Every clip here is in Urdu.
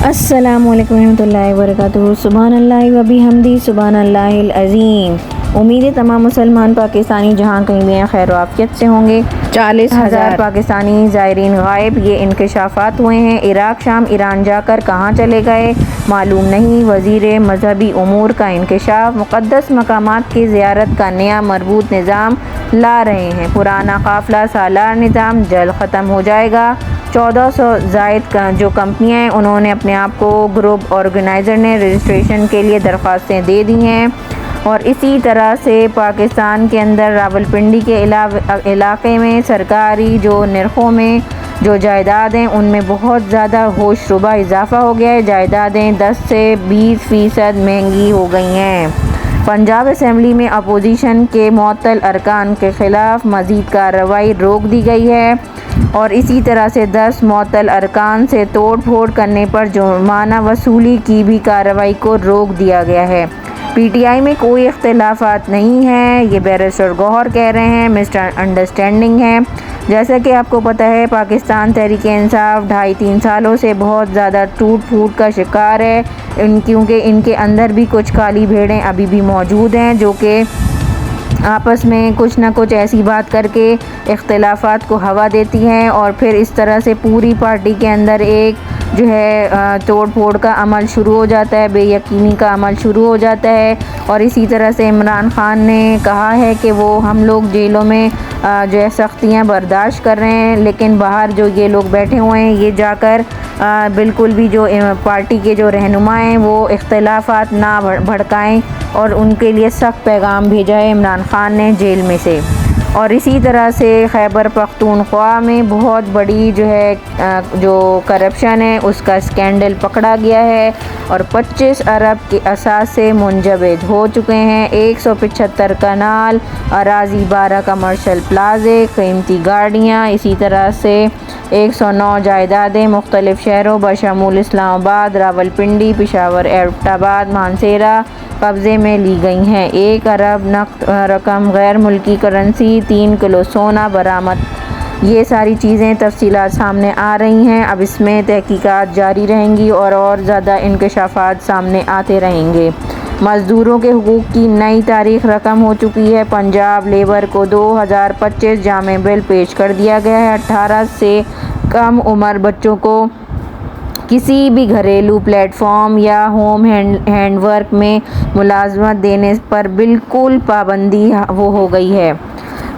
السلام علیکم ورحمۃ اللہ وبرکاتہ۔ سبحان اللہ و بحمدہ سبحان اللہ العظیم۔ امید ہے تمام مسلمان پاکستانی جہاں کہیں بھی ہیں خیر و عافیت سے ہوں گے۔ 40,000 پاکستانی زائرین غائب، یہ انکشافات ہوئے ہیں۔ عراق شام ایران جا کر کہاں چلے گئے معلوم نہیں۔ وزیر مذہبی امور کا انکشاف، مقدس مقامات کی زیارت کا نیا مربوط نظام لا رہے ہیں۔ پرانا قافلہ سالار نظام جلد ختم ہو جائے گا۔ 1400 زائد جو کمپنیاں ہیں انہوں نے اپنے آپ کو گروپ آرگنائزر نے رجسٹریشن کے لیے درخواستیں دے دی ہیں۔ اور اسی طرح سے پاکستان کے اندر راولپنڈی کے علاقے میں سرکاری جو نرخوں میں جو جائیداد ہیں ان میں بہت زیادہ ہوش ربا اضافہ ہو گیا ہے۔ جائیدادیں 10 سے 20% مہنگی ہو گئی ہیں۔ پنجاب اسمبلی میں اپوزیشن کے معطل ارکان کے خلاف مزید کارروائی روک دی گئی ہے، اور اسی طرح سے 10 معطل ارکان سے توڑ پھوڑ کرنے پر جرمانہ وصولی کی بھی کارروائی کو روک دیا گیا ہے۔ پی ٹی آئی میں کوئی اختلافات نہیں ہیں، یہ بیرسٹر گوہر کہہ رہے ہیں، مسٹر انڈرسٹینڈنگ ہے۔ جیسا کہ آپ کو پتہ ہے پاکستان تحریک انصاف 2.5-3 سالوں سے بہت زیادہ ٹوٹ پھوٹ کا شکار ہے، کیونکہ ان کے اندر بھی کچھ کالی بھیڑیں ابھی بھی موجود ہیں جو کہ آپس میں کچھ نہ کچھ ایسی بات کر کے اختلافات کو ہوا دیتی ہیں، اور پھر اس طرح سے پوری پارٹی کے اندر ایک جو ہے توڑ پھوڑ کا عمل شروع ہو جاتا ہے، بے یقینی کا عمل شروع ہو جاتا ہے۔ اور اسی طرح سے عمران خان نے کہا ہے کہ وہ ہم لوگ جیلوں میں جو ہے سختیاں برداشت کر رہے ہیں، لیکن باہر جو یہ لوگ بیٹھے ہوئے ہیں یہ جا کر بالکل بھی جو پارٹی کے جو رہنما ہیں وہ اختلافات نہ بھڑکائیں، اور ان کے لیے سخت پیغام بھیجا ہے عمران خان نے جیل میں سے۔ اور اسی طرح سے خیبر پختونخوا میں بہت بڑی جو ہے جو کرپشن ہے اس کا اسکینڈل پکڑا گیا ہے، اور 25 ارب کے اثاثے منجمد ہو چکے ہیں۔ 175 کنال اراضی، 12 کمرشل پلازے، قیمتی گاڑیاں، اسی طرح سے 109 جائیدادیں مختلف شہروں بشمول اسلام آباد، راولپنڈی، پشاور، ایبٹ آباد، مانسہرہ قبضے میں لی گئی ہیں۔ 1 ارب نقد رقم غیر ملکی کرنسی، 3 کلو سونا برآمد۔ یہ ساری چیزیں تفصیلات سامنے آ رہی ہیں، اب اس میں تحقیقات جاری رہیں گی اور زیادہ انکشافات سامنے آتے رہیں گے۔ مزدوروں کے حقوق کی نئی تاریخ رقم ہو چکی ہے۔ پنجاب لیبر کو 2025 جامع بل پیش کر دیا گیا ہے۔ 18 سے کم عمر بچوں کو کسی بھی گھریلو پلیٹ فارم یا ہوم ہینڈ ورک میں ملازمت دینے پر بالکل پابندی ہو گئی ہے۔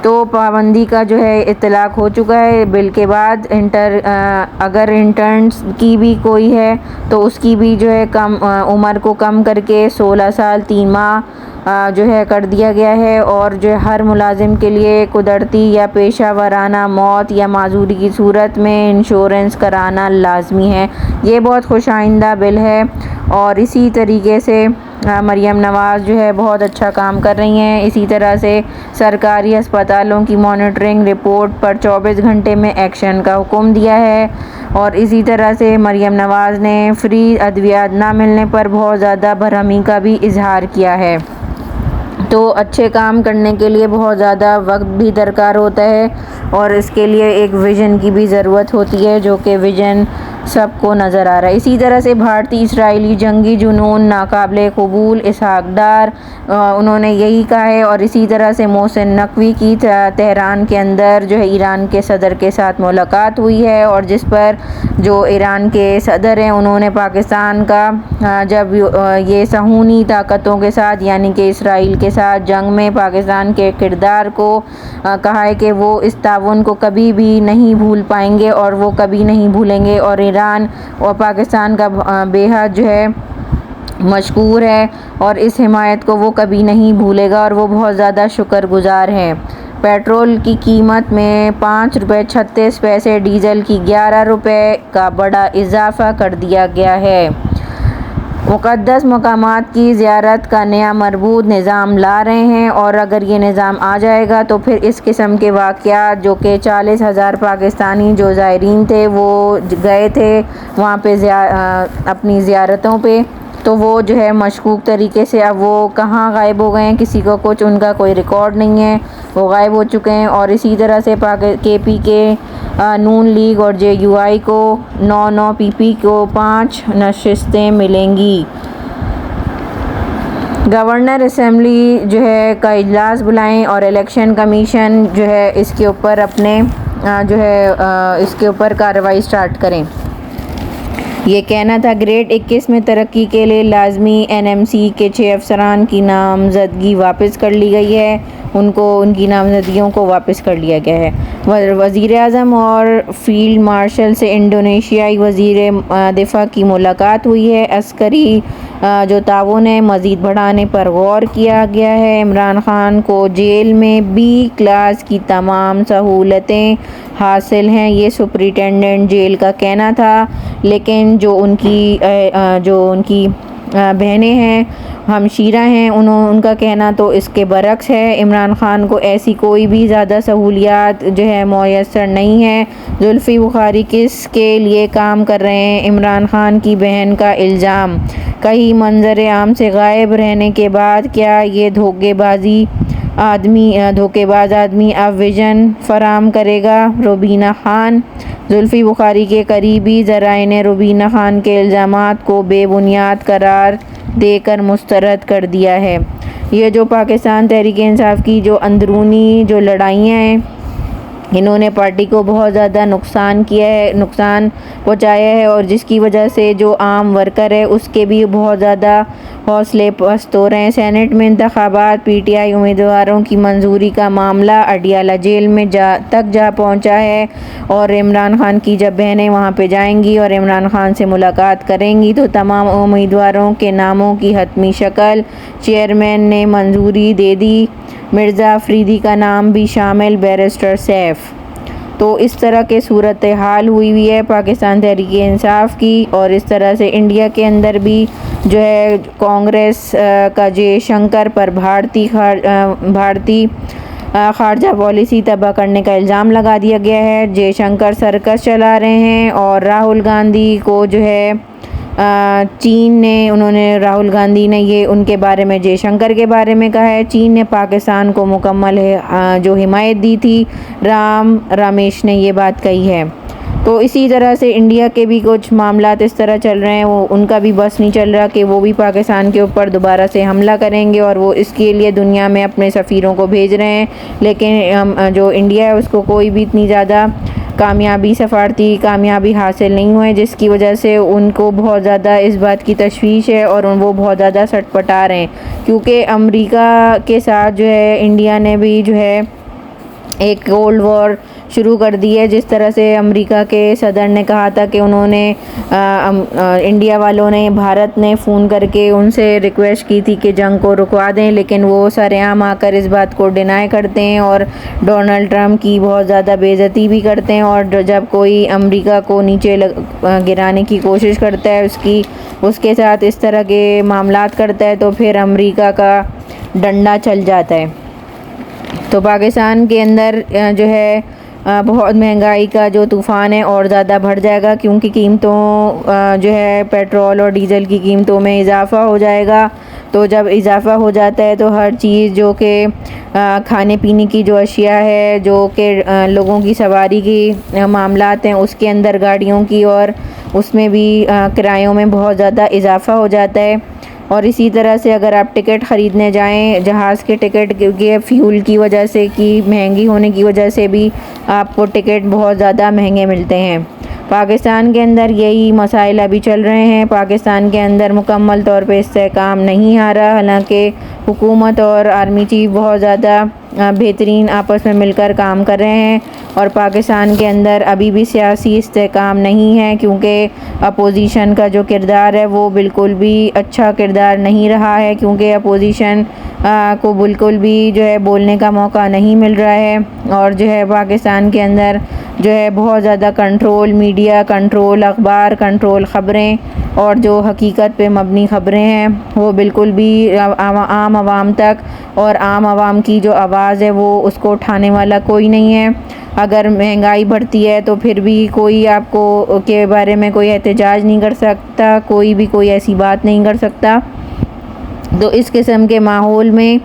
تو پابندی کا جو ہے اطلاق ہو چکا ہے بل کے بعد۔ اگر انٹرنز کی بھی کوئی ہے تو اس کی بھی جو ہے کم عمر کو کم کر کے 16 سال 3 ماہ جو ہے کر دیا گیا ہے، اور جو ہے ہر ملازم کے لیے قدرتی یا پیشہ ورانہ موت یا معذوری کی صورت میں انشورنس کرانا لازمی ہے۔ یہ بہت خوش آئندہ بل ہے، اور اسی طریقے سے مریم نواز جو ہے بہت اچھا کام کر رہی ہیں۔ اسی طرح سے سرکاری ہسپتالوں کی مانیٹرنگ رپورٹ پر 24 گھنٹے میں ایکشن کا حکم دیا ہے، اور اسی طرح سے مریم نواز نے فری ادویات نہ ملنے پر بہت زیادہ برہمی کا بھی اظہار کیا ہے۔ تو اچھے کام کرنے کے لیے بہت زیادہ وقت بھی درکار ہوتا ہے، اور اس کے لیے ایک ویژن کی بھی ضرورت ہوتی ہے، جو کہ ویژن سب کو نظر آ رہا ہے۔ اسی طرح سے بھارتی اسرائیلی جنگی جنون ناقابل قبول، اسحاق ڈار انہوں نے یہی کہا ہے۔ اور اسی طرح سے محسن نقوی کی تہران کے اندر جو ہے ایران کے صدر کے ساتھ ملاقات ہوئی ہے، اور جس پر جو ایران کے صدر ہیں انہوں نے پاکستان کا جب یہ صہیونی طاقتوں کے ساتھ یعنی کہ اسرائیل کے ساتھ جنگ میں پاکستان کے کردار کو کہا ہے کہ وہ اس تعاون کو کبھی بھی نہیں بھول پائیں گے، اور وہ کبھی نہیں بھولیں گے، اور ایران اور پاکستان کا بے حد جو ہے مشکور ہے، اور اس حمایت کو وہ کبھی نہیں بھولے گا، اور وہ بہت زیادہ شکر گزار ہے۔ پیٹرول کی قیمت میں 5 روپے 36 پیسے، ڈیزل کی 11 روپے کا بڑا اضافہ کر دیا گیا ہے۔ مقدس مقامات کی زیارت کا نیا مربوط نظام لا رہے ہیں، اور اگر یہ نظام آ جائے گا تو پھر اس قسم کے واقعات جو کہ 40,000 پاکستانی جو زائرین تھے وہ گئے تھے وہاں پہ اپنی زیارتوں پہ، تو وہ جو ہے مشکوک طریقے سے اب وہ کہاں غائب ہو گئے ہیں، کسی کو کچھ ان کا کوئی ریکارڈ نہیں ہے، وہ غائب ہو چکے ہیں۔ اور اسی طرح سے کے پی کے، نون لیگ اور جے یو آئی کو 9 پی پی کو 5 نشستیں ملیں گی۔ گورنر اسمبلی جو ہے کا اجلاس بلائیں اور الیکشن کمیشن جو ہے اس کے اوپر اپنے اس کے اوپر کارروائی سٹارٹ کریں۔ یہ کہنا تھا گریڈ 21 میں ترقی کے لیے لازمی این ایم سی کے 6 افسران کی نامزدگی واپس کر لی گئی ہے، ان کی نامزدگیوں کو واپس کر لیا گیا ہے۔ وزیر اعظم اور فیلڈ مارشل سے انڈونیشیائی وزیر دفاع کی ملاقات ہوئی ہے۔ عسکری جو تعاون ہے مزید بڑھانے پر غور کیا گیا ہے۔ عمران خان کو جیل میں بی کلاس کی تمام سہولتیں حاصل ہیں، یہ سپرنٹینڈنٹ جیل کا کہنا تھا، لیکن جو ان کی بہنیں ہیں، ہمشیرہ ہیں، ان کا کہنا تو اس کے برعکس ہے۔ عمران خان کو ایسی کوئی بھی زیادہ سہولیات جو ہے میسر نہیں ہے۔ زلفی بخاری کس کے لیے کام کر رہے ہیں؟ عمران خان کی بہن کا الزام۔ کہیں منظر عام سے غائب رہنے کے بعد کیا یہ دھوکے باز آدمی اب ویژن فراہم کرے گا؟ روبینہ خان۔ زلفی بخاری کے قریبی ذرائع نے روبینہ خان کے الزامات کو بے بنیاد قرار دے کر مسترد کر دیا ہے۔ یہ جو پاکستان تحریک انصاف کی جو اندرونی جو لڑائیاں ہیں، انہوں نے پارٹی کو بہت زیادہ نقصان پہنچایا ہے، اور جس کی وجہ سے جو عام ورکر ہے اس کے بھی بہت زیادہ حوصلے پست ہو رہے ہیں۔ سینٹ میں انتخابات، پی ٹی آئی امیدواروں کی منظوری کا معاملہ اڈیالہ جیل میں تک جا پہنچا ہے، اور عمران خان کی جب بہنیں وہاں پہ جائیں گی اور عمران خان سے ملاقات کریں گی تو تمام امیدواروں کے ناموں کی حتمی شکل چیئرمین نے منظوری دے دی، مرزا افریدی کا نام بھی شامل، بیرسٹر سیف۔ تو اس طرح کے صورتحال ہوئی ہے پاکستان تحریک انصاف کی، اور اس طرح سے انڈیا کے اندر بھی جو ہے کانگریس کا جے شنکر پر بھارتی خارجہ پالیسی تباہ کرنے کا الزام لگا دیا گیا ہے۔ جے شنکر سرکس چلا رہے ہیں، اور راہل گاندھی کو جو ہے راہل گاندھی نے یہ ان کے بارے میں جے شنکر کے بارے میں کہا ہے۔ چین نے پاکستان کو مکمل جو حمایت دی تھی، رامیش نے یہ بات کہی ہے۔ تو اسی طرح سے انڈیا کے بھی کچھ معاملات اس طرح چل رہے ہیں، ان کا بھی بس نہیں چل رہا کہ وہ بھی پاکستان کے اوپر دوبارہ سے حملہ کریں گے، اور وہ اس کے لیے دنیا میں اپنے سفیروں کو بھیج رہے ہیں، لیکن جو انڈیا ہے اس کو کوئی بھی اتنی زیادہ سفارتی کامیابی حاصل نہیں ہوئے، جس کی وجہ سے ان کو بہت زیادہ اس بات کی تشویش ہے، اور وہ بہت زیادہ سٹ پٹا رہے ہیں، کیونکہ امریکہ کے ساتھ جو ہے انڈیا نے بھی جو ہے ایک کولڈ وار شروع کر دی ہے۔ جس طرح سے امریکہ کے صدر نے کہا تھا کہ انہوں نے انڈیا والوں نے، بھارت نے فون کر کے ان سے ریکویسٹ کی تھی کہ جنگ کو رکوا دیں، لیکن وہ سرعام آ کر اس بات کو ڈینائی کرتے ہیں اور ڈونلڈ ٹرمپ کی بہت زیادہ بے عزتی بھی کرتے ہیں، اور جب کوئی امریکہ کو نیچے گرانے کی کوشش کرتا ہے، اس کے ساتھ اس طرح کے معاملات کرتا ہے، تو پھر امریکہ کا ڈنڈا چل جاتا ہے۔ تو پاکستان کے اندر جو ہے بہت مہنگائی کا جو طوفان ہے اور زیادہ بڑھ جائے گا، کیونکہ قیمتوں جو ہے پیٹرول اور ڈیزل کی قیمتوں میں اضافہ ہو جائے گا۔ تو جب اضافہ ہو جاتا ہے تو ہر چیز جو کہ کھانے پینے کی جو اشیاء ہے، جو کہ لوگوں کی سواری کی معاملات ہیں، اس کے اندر گاڑیوں کی، اور اس میں بھی کرایوں میں بہت زیادہ اضافہ ہو جاتا ہے۔ اور اسی طرح سے اگر آپ ٹکٹ خریدنے جائیں، جہاز کے ٹکٹ کے فیول کی وجہ سے مہنگی ہونے کی وجہ سے بھی آپ کو ٹکٹ بہت زیادہ مہنگے ملتے ہیں۔ پاکستان کے اندر یہی مسائل ابھی چل رہے ہیں۔ پاکستان کے اندر مکمل طور پہ استحکام نہیں آ رہا، حالانکہ حکومت اور آرمی چیف بہت زیادہ بہترین آپس میں مل کر کام کر رہے ہیں، اور پاکستان کے اندر ابھی بھی سیاسی استحکام نہیں ہے، کیونکہ اپوزیشن کا جو کردار ہے وہ بالکل بھی اچھا کردار نہیں رہا ہے، کیونکہ اپوزیشن کو بالکل بھی جو ہے بولنے کا موقع نہیں مل رہا ہے، اور جو ہے پاکستان کے اندر جو ہے بہت زیادہ کنٹرول، میڈیا کنٹرول، اخبار کنٹرول، خبریں اور جو حقیقت پہ مبنی خبریں ہیں وہ بالکل بھی عام عوام تک، اور عام عوام کی جو آواز ہے وہ اس کو اٹھانے والا کوئی نہیں ہے۔ اگر مہنگائی بڑھتی ہے تو پھر بھی کوئی آپ کو کے بارے میں کوئی احتجاج نہیں کر سکتا، کوئی بھی کوئی ایسی بات نہیں کر سکتا۔ تو اس قسم کے ماحول میں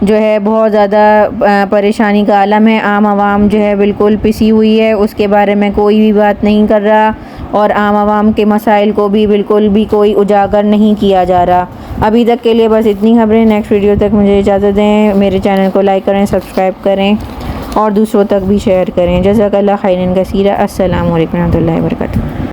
جو ہے بہت زیادہ پریشانی کا عالم ہے، عام عوام جو ہے بالکل پسی ہوئی ہے، اس کے بارے میں کوئی بھی بات نہیں کر رہا، اور عام عوام کے مسائل کو بھی بالکل بھی کوئی اجاگر نہیں کیا جا رہا۔ ابھی تک کے لیے بس اتنی خبریں، نیکسٹ ویڈیو تک مجھے اجازت دیں، میرے چینل کو لائک کریں، سبسکرائب کریں اور دوسروں تک بھی شیئر کریں۔ جزاک اللہ خیرا کثیرا۔ السلام علیکم ورحمۃ اللہ وبرکاتہ۔